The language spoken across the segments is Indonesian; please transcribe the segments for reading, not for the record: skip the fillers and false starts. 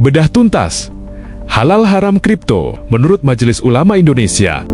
Bedah tuntas, halal haram kripto menurut Majelis Ulama Indonesia.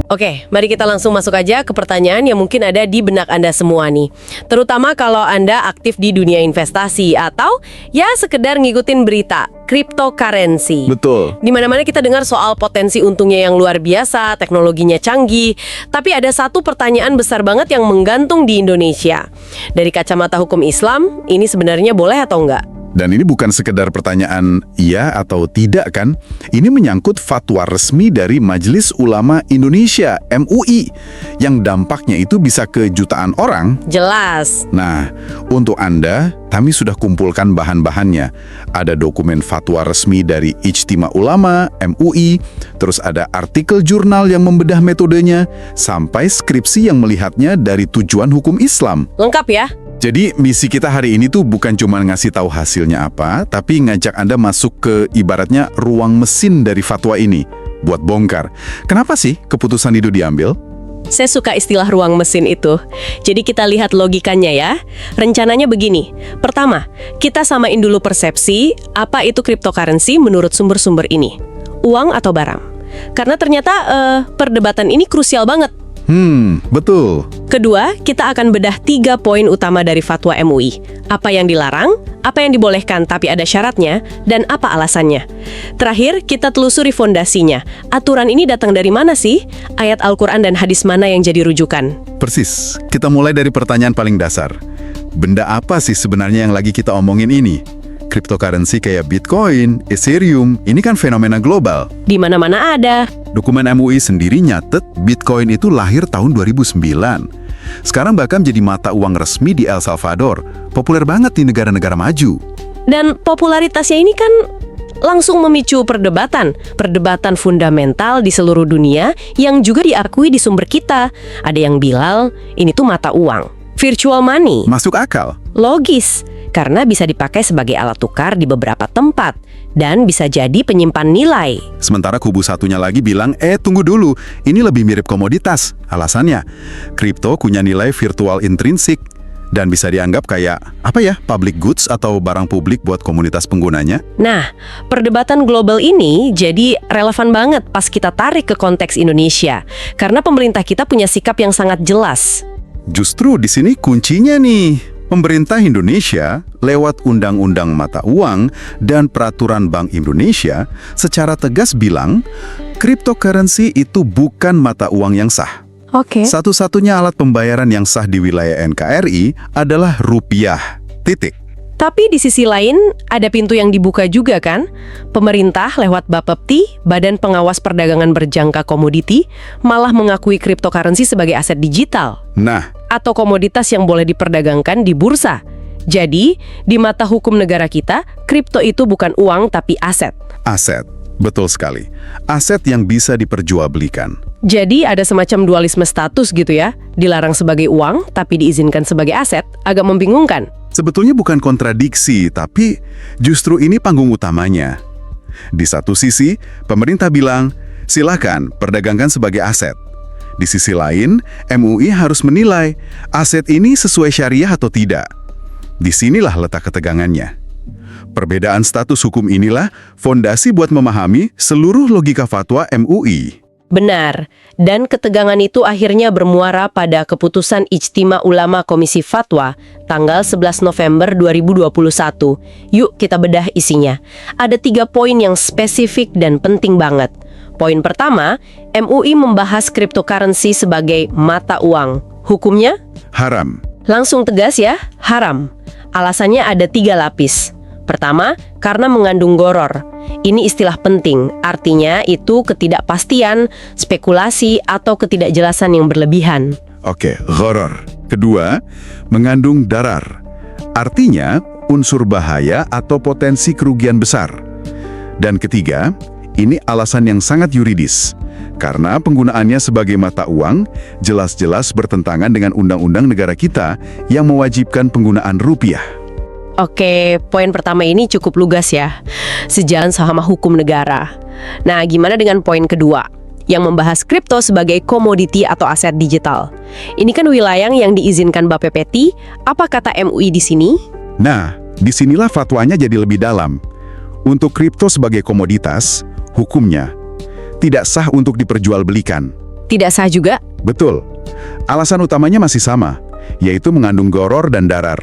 Oke, mari kita langsung masuk aja ke pertanyaan yang mungkin ada di benak Anda semua nih. Terutama kalau Anda aktif di dunia investasi atau ya sekedar ngikutin berita cryptocurrency. Betul. Di mana-mana kita dengar soal potensi untungnya yang luar biasa, teknologinya canggih, tapi ada satu pertanyaan besar banget yang menggantung di Indonesia. Dari kacamata hukum Islam, ini sebenarnya boleh atau enggak? Dan ini bukan sekedar pertanyaan iya atau tidak kan? Ini menyangkut fatwa resmi dari Majelis Ulama Indonesia, MUI, yang dampaknya itu bisa ke jutaan orang. Jelas. Nah, untuk Anda, kami sudah kumpulkan bahan-bahannya. Ada dokumen fatwa resmi dari Ijtima Ulama, MUI, terus ada artikel jurnal yang membedah metodenya, sampai skripsi yang melihatnya dari tujuan hukum Islam. Lengkap ya? Jadi misi kita hari ini tuh bukan cuma ngasih tahu hasilnya apa, tapi ngajak Anda masuk ke ibaratnya ruang mesin dari fatwa ini, buat bongkar. Kenapa sih keputusan itu diambil? Saya suka istilah ruang mesin itu. Jadi kita lihat logikanya ya. Rencananya begini. Pertama, kita samain dulu persepsi apa itu cryptocurrency menurut sumber-sumber ini. Uang atau barang? Karena ternyata perdebatan ini krusial banget. Betul. Kedua, kita akan bedah 3 poin utama dari fatwa MUI. Apa yang dilarang, apa yang dibolehkan tapi ada syaratnya, dan apa alasannya. Terakhir, kita telusuri fondasinya. Aturan ini datang dari mana sih? Ayat Al-Quran dan hadis mana yang jadi rujukan? Persis. Kita mulai dari pertanyaan paling dasar. Benda apa sih sebenarnya yang lagi kita omongin ini? Cryptocurrency kayak Bitcoin, Ethereum, ini kan fenomena global. Di mana-mana ada. Dokumen MUI sendiri nyatet Bitcoin itu lahir tahun 2009. Sekarang bahkan jadi mata uang resmi di El Salvador. Populer banget di negara-negara maju. Dan popularitasnya ini kan langsung memicu perdebatan. Perdebatan fundamental di seluruh dunia yang juga diakui di sumber kita. Ada yang bilang ini tuh mata uang. Virtual money. Masuk akal. Logis, karena bisa dipakai sebagai alat tukar di beberapa tempat. Dan bisa jadi penyimpan nilai. Sementara kubu satunya lagi bilang, tunggu dulu, ini lebih mirip komoditas. Alasannya, kripto punya nilai virtual intrinsik dan bisa dianggap kayak, public goods atau barang publik buat komunitas penggunanya. Nah, perdebatan global ini jadi relevan banget pas kita tarik ke konteks Indonesia. Karena pemerintah kita punya sikap yang sangat jelas. Justru di sini kuncinya nih. Pemerintah Indonesia lewat Undang-Undang Mata Uang dan Peraturan Bank Indonesia secara tegas bilang, cryptocurrency itu bukan mata uang yang sah. Oke. Satu-satunya alat pembayaran yang sah di wilayah NKRI adalah rupiah. Titik. Tapi di sisi lain, ada pintu yang dibuka juga kan? Pemerintah lewat Bapepti, Badan Pengawas Perdagangan Berjangka Komoditi, malah mengakui cryptocurrency sebagai aset digital. Nah, Atau komoditas yang boleh diperdagangkan di bursa. Jadi, di mata hukum negara kita, kripto itu bukan uang tapi aset. aset. Betul sekali. Aset yang bisa diperjualbelikan. Jadi ada semacam dualisme status gitu ya. Dilarang sebagai uang tapi diizinkan sebagai aset, agak membingungkan. Sebetulnya bukan kontradiksi, tapi justru ini panggung utamanya. Di satu sisi, pemerintah bilang, silakan perdagangkan sebagai aset. Di sisi lain, MUI harus menilai aset ini sesuai syariah atau tidak. Disinilah letak ketegangannya. Perbedaan status hukum inilah fondasi buat memahami seluruh logika fatwa MUI. Benar, dan ketegangan itu akhirnya bermuara pada keputusan Ijtima Ulama Komisi Fatwa tanggal 11 November 2021. Yuk kita bedah isinya. Ada 3 poin yang spesifik dan penting banget. Poin pertama, MUI membahas cryptocurrency sebagai mata uang. Hukumnya? Haram. Langsung tegas ya, haram. Alasannya ada 3 lapis. Pertama, karena mengandung gharar. Ini istilah penting, artinya itu ketidakpastian, spekulasi, atau ketidakjelasan yang berlebihan. Oke, gharar. Kedua, mengandung darar. Artinya, unsur bahaya atau potensi kerugian besar. Dan ketiga, ini alasan yang sangat yuridis. Karena penggunaannya sebagai mata uang, jelas-jelas bertentangan dengan undang-undang negara kita yang mewajibkan penggunaan rupiah. Oke, poin pertama ini cukup lugas ya. Sejalan sama hukum negara. Nah, gimana dengan poin kedua? Yang membahas kripto sebagai komoditi atau aset digital. Ini kan wilayah yang diizinkan Bapepti. Apa kata MUI di sini? Nah, disinilah fatwanya jadi lebih dalam. Untuk kripto sebagai komoditas, hukumnya tidak sah untuk diperjualbelikan. Tidak sah juga? Betul. Alasan utamanya masih sama, yaitu mengandung goror dan darar.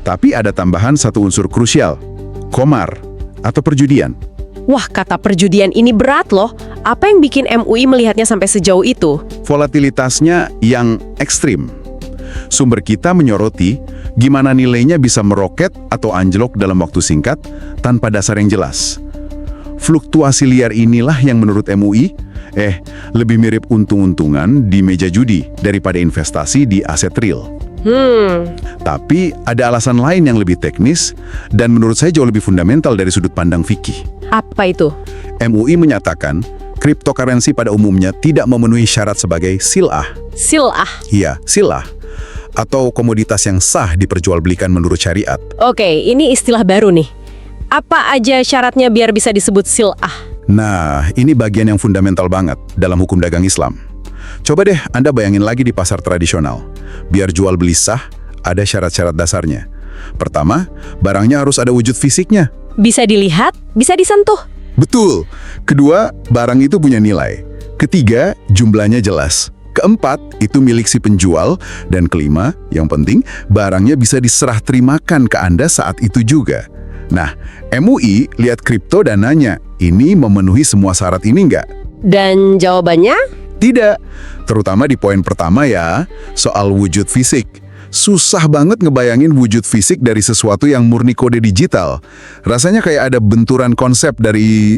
Tapi ada tambahan satu unsur krusial, qomar atau perjudian. Wah, kata perjudian ini berat loh. Apa yang bikin MUI melihatnya sampai sejauh itu? Volatilitasnya yang ekstrim. Sumber kita menyoroti gimana nilainya bisa meroket atau anjlok dalam waktu singkat tanpa dasar yang jelas. Fluktuasi liar inilah yang menurut MUI, lebih mirip untung-untungan di meja judi daripada investasi di aset real. Tapi ada alasan lain yang lebih teknis dan menurut saya jauh lebih fundamental dari sudut pandang fikih. Apa itu? MUI menyatakan cryptocurrency pada umumnya tidak memenuhi syarat sebagai sil'ah. Sil'ah? Iya, sil'ah. Atau komoditas yang sah diperjualbelikan menurut syariat. Oke, ini istilah baru nih. Apa aja syaratnya biar bisa disebut sil'ah? Nah, ini bagian yang fundamental banget dalam hukum dagang Islam. Coba deh Anda bayangin lagi di pasar tradisional. Biar jual beli sah, ada syarat-syarat dasarnya. Pertama, barangnya harus ada wujud fisiknya. Bisa dilihat, bisa disentuh. Betul. Kedua, barang itu punya nilai. Ketiga, jumlahnya jelas. Keempat, itu milik si penjual. Dan kelima, yang penting, barangnya bisa diserah terimakan ke Anda saat itu juga. Nah, MUI lihat kripto dan nanya, ini memenuhi semua syarat ini nggak? Dan jawabannya? Tidak. Terutama di poin pertama ya, soal wujud fisik. Susah banget ngebayangin wujud fisik dari sesuatu yang murni kode digital. Rasanya kayak ada benturan konsep dari,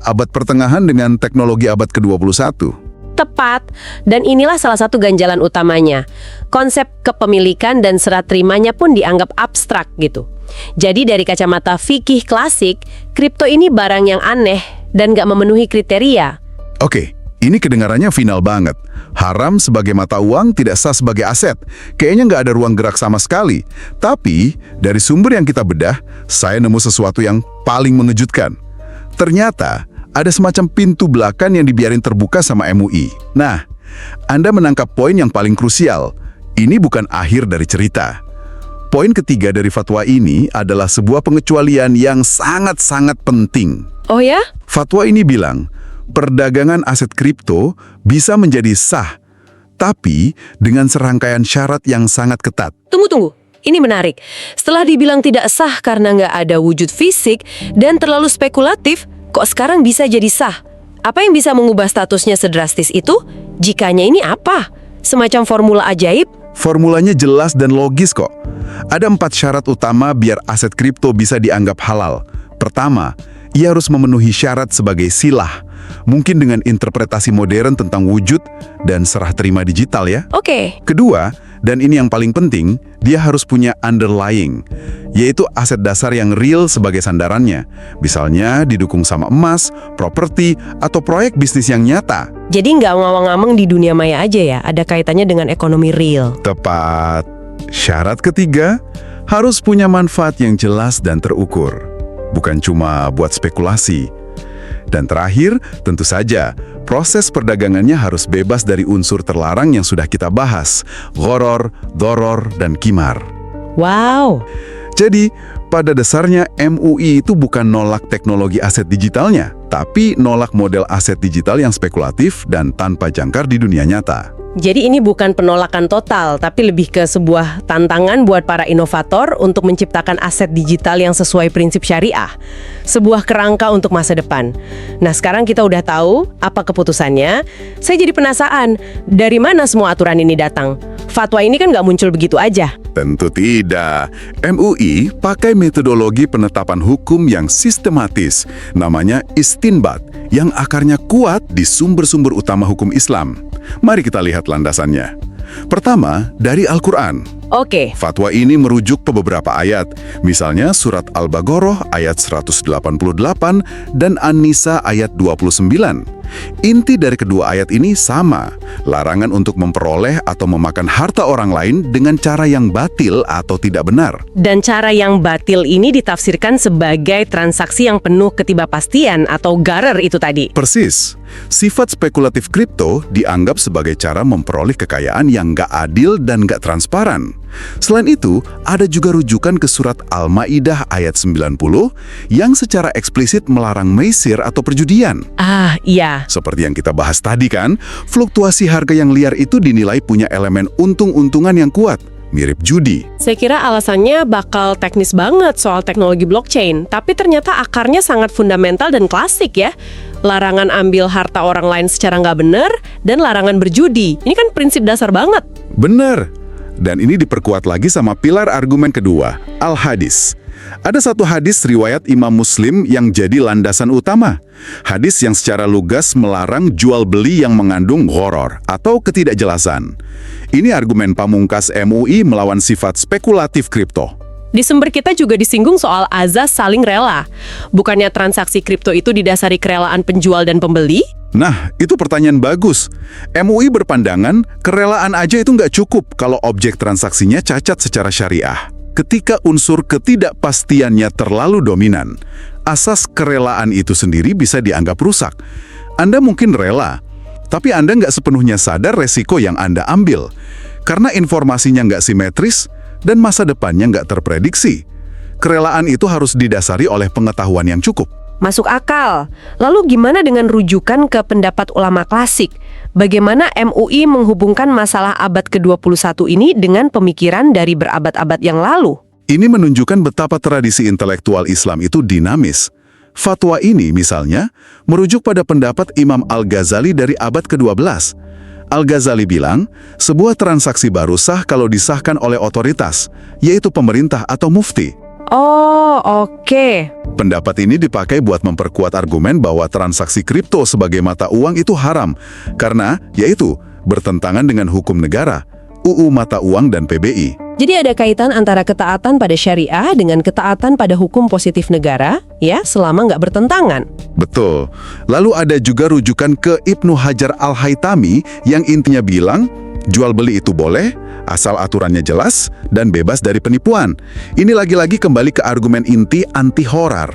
abad pertengahan dengan teknologi abad ke-21. Tepat, dan inilah salah satu ganjalan utamanya. Konsep kepemilikan dan serat terimanya pun dianggap abstrak gitu. Jadi dari kacamata fikih klasik, kripto ini barang yang aneh dan nggak memenuhi kriteria. Oke, ini kedengarannya final banget. Haram sebagai mata uang, tidak sah sebagai aset. Kayaknya nggak ada ruang gerak sama sekali. Tapi, dari sumber yang kita bedah, saya nemu sesuatu yang paling mengejutkan. Ternyata, ada semacam pintu belakang yang dibiarin terbuka sama MUI. Nah, Anda menangkap poin yang paling krusial. Ini bukan akhir dari cerita. Poin ketiga dari fatwa ini adalah sebuah pengecualian yang sangat-sangat penting. Oh ya? Fatwa ini bilang, perdagangan aset kripto bisa menjadi sah, tapi dengan serangkaian syarat yang sangat ketat. Tunggu. Ini menarik. Setelah dibilang tidak sah karena nggak ada wujud fisik dan terlalu spekulatif, kok sekarang bisa jadi sah? Apa yang bisa mengubah statusnya sedrastis itu? Jikanya ini apa? Semacam formula ajaib? Formulanya jelas dan logis kok. Ada 4 syarat utama biar aset kripto bisa dianggap halal. Pertama, ia harus memenuhi syarat sebagai silah. Mungkin dengan interpretasi modern tentang wujud dan serah terima digital ya. Oke. Kedua, dan ini yang paling penting, dia harus punya underlying, yaitu aset dasar yang real sebagai sandarannya. Misalnya didukung sama emas, properti, atau proyek bisnis yang nyata. Jadi nggak ngawang-ngawang di dunia maya aja ya, ada kaitannya dengan ekonomi real. Tepat. Syarat ketiga, harus punya manfaat yang jelas dan terukur. Bukan cuma buat spekulasi. Dan terakhir, tentu saja, proses perdagangannya harus bebas dari unsur terlarang yang sudah kita bahas, gharor, doror, dan qimar. Wow. Jadi, pada dasarnya MUI itu bukan nolak teknologi aset digitalnya, tapi nolak model aset digital yang spekulatif dan tanpa jangkar di dunia nyata. Jadi ini bukan penolakan total, tapi lebih ke sebuah tantangan buat para inovator untuk menciptakan aset digital yang sesuai prinsip syariah. Sebuah kerangka untuk masa depan. Nah, sekarang kita udah tahu apa keputusannya. Saya jadi penasaran, dari mana semua aturan ini datang? Fatwa ini kan nggak muncul begitu aja. Tentu tidak. MUI pakai metodologi penetapan hukum yang sistematis, namanya istinbat, yang akarnya kuat di sumber-sumber utama hukum Islam. Mari kita lihat landasannya. Pertama, dari Al-Quran. Oke. Fatwa ini merujuk ke beberapa ayat, misalnya surat Al-Baqarah ayat 188 dan An-Nisa ayat 29. Inti dari kedua ayat ini sama, larangan untuk memperoleh atau memakan harta orang lain dengan cara yang batil atau tidak benar. Dan cara yang batil ini ditafsirkan sebagai transaksi yang penuh ketidakpastian atau gharar itu tadi. Persis. Sifat spekulatif kripto dianggap sebagai cara memperoleh kekayaan yang nggak adil dan nggak transparan. Selain itu, ada juga rujukan ke surat Al-Maidah ayat 90 yang secara eksplisit melarang maisir atau perjudian. Ah, iya. Seperti yang kita bahas tadi kan, fluktuasi harga yang liar itu dinilai punya elemen untung-untungan yang kuat, mirip judi. Saya kira alasannya bakal teknis banget soal teknologi blockchain, tapi ternyata akarnya sangat fundamental dan klasik ya. Larangan ambil harta orang lain secara nggak benar, dan larangan berjudi. Ini kan prinsip dasar banget. Bener. Dan ini diperkuat lagi sama pilar argumen kedua, Al-Hadis. Ada satu hadis riwayat Imam Muslim yang jadi landasan utama. Hadis yang secara lugas melarang jual beli yang mengandung gharar atau ketidakjelasan. Ini argumen pamungkas MUI melawan sifat spekulatif kripto. Di sumber kita juga disinggung soal azas saling rela. Bukannya transaksi kripto itu didasari kerelaan penjual dan pembeli? Nah, itu pertanyaan bagus. MUI berpandangan kerelaan aja itu nggak cukup kalau objek transaksinya cacat secara syariah. Ketika unsur ketidakpastiannya terlalu dominan, asas kerelaan itu sendiri bisa dianggap rusak. Anda mungkin rela, tapi Anda nggak sepenuhnya sadar resiko yang Anda ambil. Karena informasinya nggak simetris dan masa depannya nggak terprediksi. Kerelaan itu harus didasari oleh pengetahuan yang cukup. Masuk akal. Lalu gimana dengan rujukan ke pendapat ulama klasik? Bagaimana MUI menghubungkan masalah abad ke-21 ini dengan pemikiran dari berabad-abad yang lalu? Ini menunjukkan betapa tradisi intelektual Islam itu dinamis. Fatwa ini misalnya merujuk pada pendapat Imam Al-Ghazali dari abad ke-12. Al-Ghazali bilang, sebuah transaksi baru sah kalau disahkan oleh otoritas, yaitu pemerintah atau mufti. Oh, oke. Pendapat ini dipakai buat memperkuat argumen bahwa transaksi kripto sebagai mata uang itu haram, karena, yaitu, bertentangan dengan hukum negara, UU Mata Uang dan PBI. Jadi ada kaitan antara ketaatan pada syariah dengan ketaatan pada hukum positif negara, ya, selama nggak bertentangan. Betul. Lalu ada juga rujukan ke Ibnu Hajar Al-Haytami yang intinya bilang, jual beli itu boleh, asal aturannya jelas dan bebas dari penipuan. Ini lagi-lagi kembali ke argumen inti anti-horar.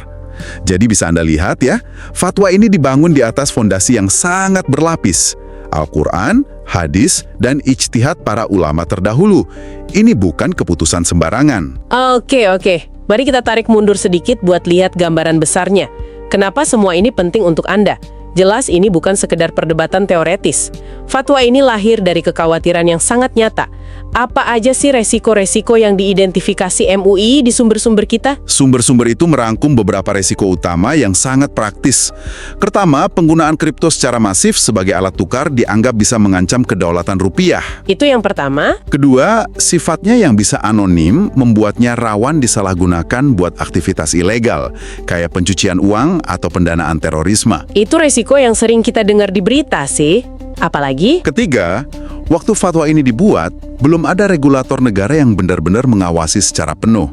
Jadi bisa Anda lihat ya, fatwa ini dibangun di atas fondasi yang sangat berlapis. Al-Quran, hadis, dan ijtihad para ulama terdahulu. Ini bukan keputusan sembarangan. Oke. Mari kita tarik mundur sedikit buat lihat gambaran besarnya. Kenapa semua ini penting untuk Anda? Jelas ini bukan sekedar perdebatan teoretis. Fatwa ini lahir dari kekhawatiran yang sangat nyata. Apa aja sih resiko-resiko yang diidentifikasi MUI di sumber-sumber kita? Sumber-sumber itu merangkum beberapa resiko utama yang sangat praktis. Pertama, penggunaan kripto secara masif sebagai alat tukar dianggap bisa mengancam kedaulatan rupiah. Itu yang pertama. Kedua, sifatnya yang bisa anonim membuatnya rawan disalahgunakan buat aktivitas ilegal, kayak pencucian uang atau pendanaan terorisme. Itu resiko yang sering kita dengar di berita sih. Apalagi? Ketiga, waktu fatwa ini dibuat, belum ada regulator negara yang benar-benar mengawasi secara penuh.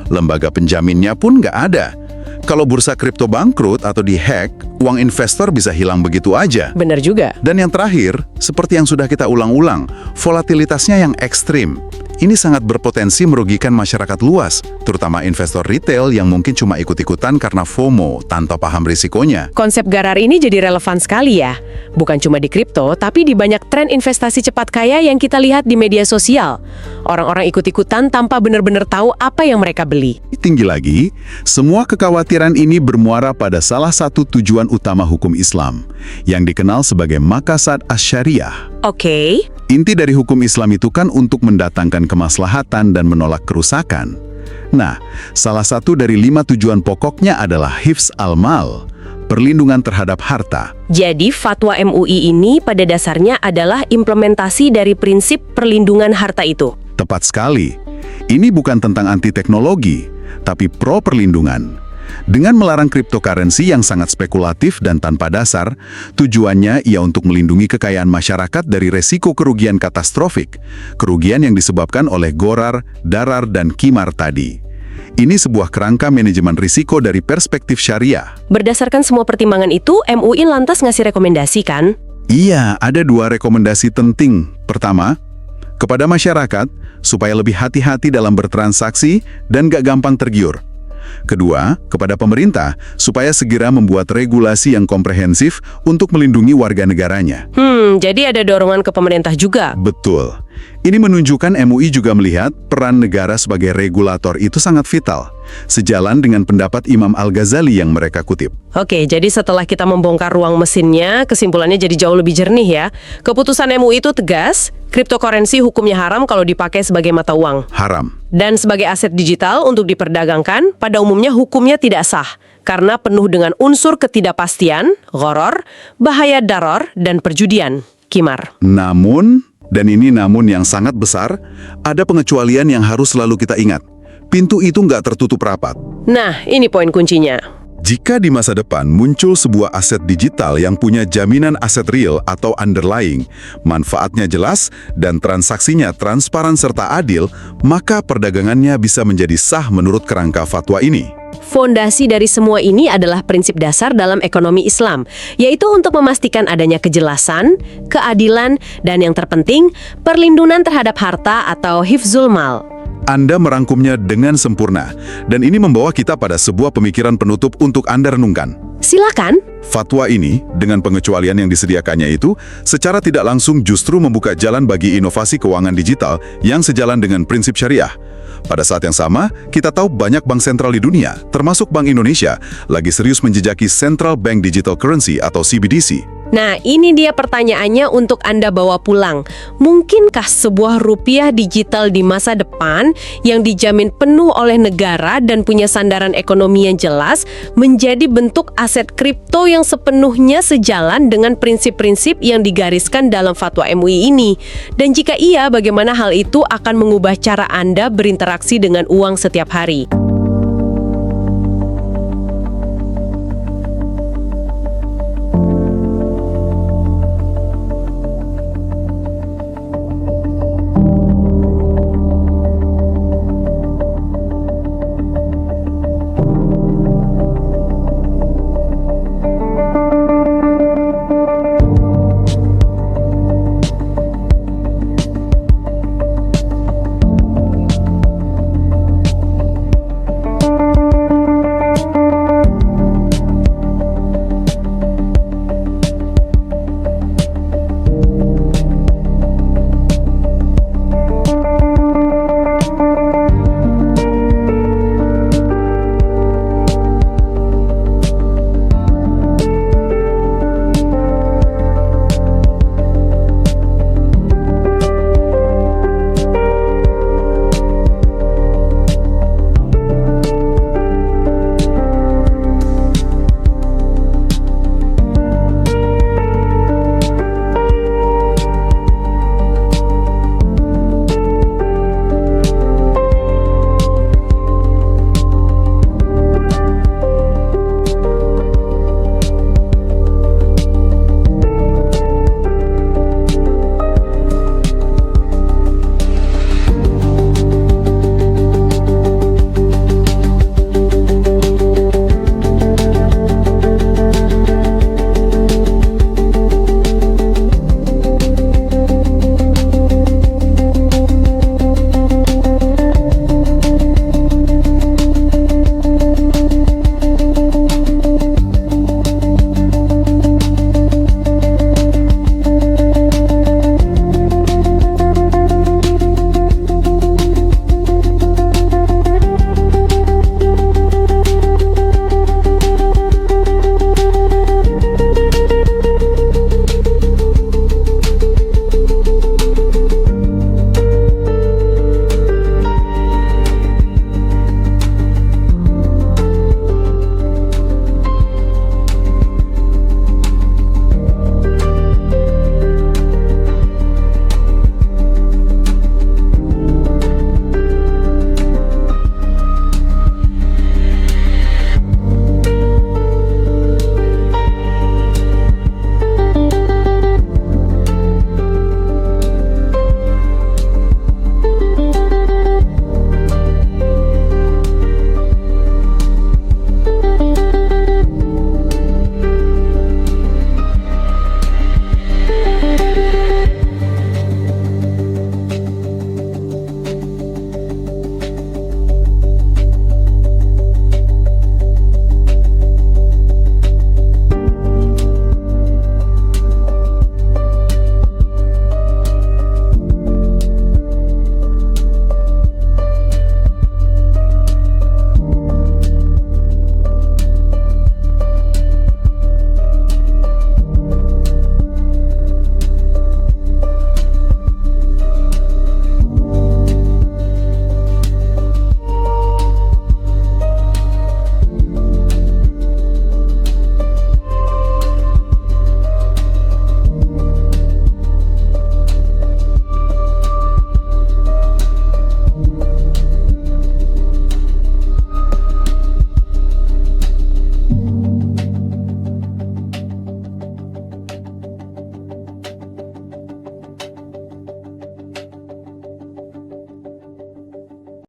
Lembaga penjaminnya pun nggak ada. Kalau bursa kripto bangkrut atau dihack, uang investor bisa hilang begitu aja. Benar juga. Dan yang terakhir, seperti yang sudah kita ulang-ulang, volatilitasnya yang ekstrim. Ini sangat berpotensi merugikan masyarakat luas, terutama investor retail yang mungkin cuma ikut-ikutan karena FOMO tanpa paham risikonya. Konsep Garar ini jadi relevan sekali ya. Bukan cuma di kripto, tapi di banyak tren investasi cepat kaya yang kita lihat di media sosial. Orang-orang ikut-ikutan tanpa benar-benar tahu apa yang mereka beli. Tinggi lagi, semua kekhawatiran ini bermuara pada salah satu tujuan utama hukum Islam, yang dikenal sebagai Maqasid Asy-Syariah. Oke. Inti dari hukum Islam itu kan untuk mendatangkan kemaslahatan dan menolak kerusakan. Nah, salah satu dari 5 tujuan pokoknya adalah hifz al-mal, perlindungan terhadap harta. Jadi fatwa MUI ini pada dasarnya adalah implementasi dari prinsip perlindungan harta itu. Tepat sekali. Ini bukan tentang anti teknologi, tapi pro perlindungan. Dengan melarang cryptocurrency yang sangat spekulatif dan tanpa dasar, tujuannya ia untuk melindungi kekayaan masyarakat dari resiko kerugian katastrofik, kerugian yang disebabkan oleh gharar, darar, dan qimar tadi. Ini sebuah kerangka manajemen risiko dari perspektif syariah. Berdasarkan semua pertimbangan itu, MUI lantas ngasih rekomendasi kan? Iya, ada 2 rekomendasi penting. Pertama, kepada masyarakat, supaya lebih hati-hati dalam bertransaksi dan gak gampang tergiur. Kedua, kepada pemerintah, supaya segera membuat regulasi yang komprehensif untuk melindungi warga negaranya. Jadi ada dorongan ke pemerintah juga. Betul. Ini menunjukkan MUI juga melihat peran negara sebagai regulator itu sangat vital, sejalan dengan pendapat Imam Al-Ghazali yang mereka kutip. Oke, jadi setelah kita membongkar ruang mesinnya, kesimpulannya jadi jauh lebih jernih ya. Keputusan MUI itu tegas, kriptokurensi hukumnya haram kalau dipakai sebagai mata uang. Haram. Dan sebagai aset digital untuk diperdagangkan, pada umumnya hukumnya tidak sah, karena penuh dengan unsur ketidakpastian, gharar, bahaya darar, dan perjudian, Kimar. Namun, dan ini namun yang sangat besar, ada pengecualian yang harus selalu kita ingat. Pintu itu nggak tertutup rapat. Nah, ini poin kuncinya. Jika di masa depan muncul sebuah aset digital yang punya jaminan aset real atau underlying, manfaatnya jelas dan transaksinya transparan serta adil, maka perdagangannya bisa menjadi sah menurut kerangka fatwa ini. Fondasi dari semua ini adalah prinsip dasar dalam ekonomi Islam, yaitu untuk memastikan adanya kejelasan, keadilan, dan yang terpenting, perlindungan terhadap harta atau hifzul mal. Anda merangkumnya dengan sempurna, dan ini membawa kita pada sebuah pemikiran penutup untuk Anda renungkan. Silakan. Fatwa ini, dengan pengecualian yang disediakannya itu, secara tidak langsung justru membuka jalan bagi inovasi keuangan digital yang sejalan dengan prinsip syariah. Pada saat yang sama, kita tahu banyak bank sentral di dunia, termasuk Bank Indonesia, lagi serius menjejaki Central Bank Digital Currency atau CBDC. Nah, ini dia pertanyaannya untuk Anda bawa pulang. Mungkinkah sebuah rupiah digital di masa depan yang dijamin penuh oleh negara dan punya sandaran ekonomi yang jelas menjadi bentuk aset kripto yang sepenuhnya sejalan dengan prinsip-prinsip yang digariskan dalam fatwa MUI ini? Dan jika iya, bagaimana hal itu akan mengubah cara Anda berinteraksi dengan uang setiap hari?